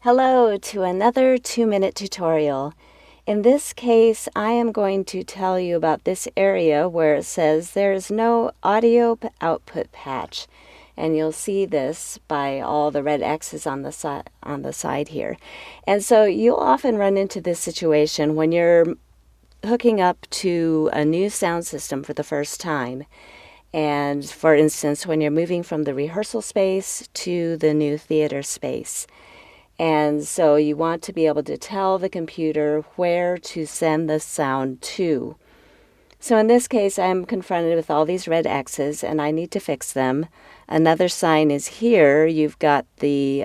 Hello to another 2-minute tutorial. In this case, I am going to tell you about this area where it says there is no audio output patch. And you'll see this by all the red X's on the side here. And so you'll often run into this situation when you're hooking up to a new sound system for the first time. And for instance, when you're moving from the rehearsal space to the new theater space. And so you want to be able to tell the computer where to send the sound to. So in this case, I'm confronted with all these red X's and I need to fix them. Another sign is here. You've got the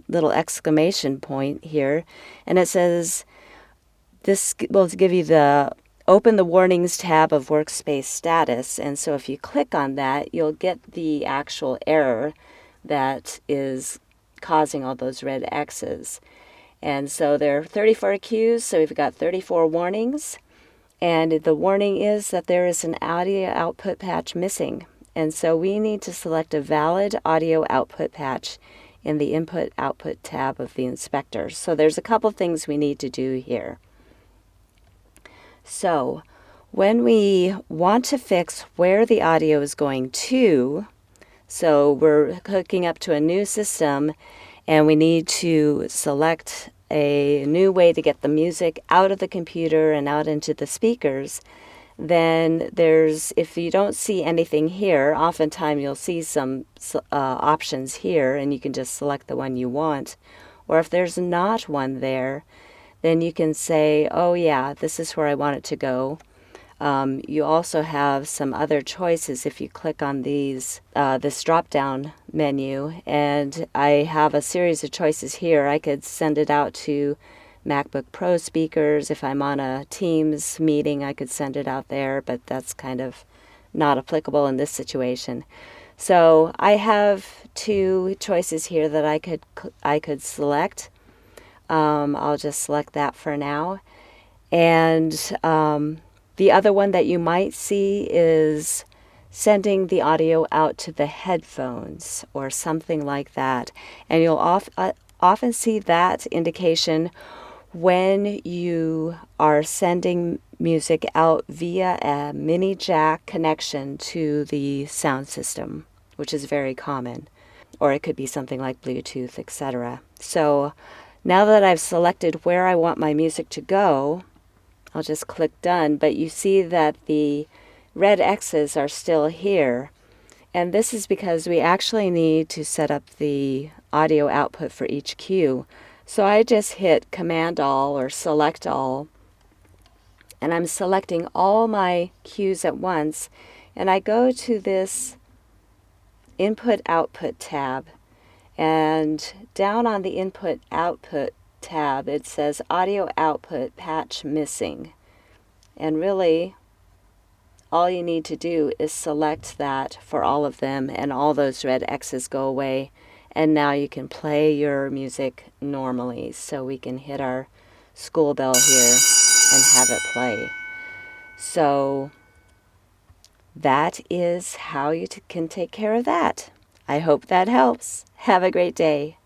little exclamation point here, and it says this will give you the open the warnings tab of workspace status. And so if you click on that, you'll get the actual error that is causing all those red X's. And so there are 34 cues, so we've got 34 warnings. And the warning is that there is an audio output patch missing. And so we need to select a valid audio output patch in the Input-Output tab of the inspector. So there's a couple things we need to do here. So when we want to fix where the audio is going to, so we're hooking up to a new system and we need to select a new way to get the music out of the computer and out into the speakers, then if you don't see anything here, oftentimes you'll see some options here and you can just select the one you want. Or if there's not one there, then you can say, oh yeah, this is where I want it to go. You also have some other choices if you click on this drop-down menu, and I have a series of choices here. I could send it out to MacBook Pro speakers. If I'm on a Teams meeting, I could send it out there, but that's kind of not applicable in this situation. So I have two choices here that I could select. I'll just select that for now. And the other one that you might see is sending the audio out to the headphones or something like that. And you'll often see that indication when you are sending music out via a mini jack connection to the sound system, which is very common. Or it could be something like Bluetooth, etc. So now that I've selected where I want my music to go, I'll just click done, but you see that the red X's are still here. And this is because we actually need to set up the audio output for each cue. So I just hit Command All or Select All, and I'm selecting all my cues at once. And I go to this Input-Output tab, and down on the Input-Output tab, it says audio output patch missing. And really, all you need to do is select that for all of them, and all those red X's go away. And now you can play your music normally. So we can hit our school bell here and have it play. So that is how you can take care of that. I hope that helps. Have a great day.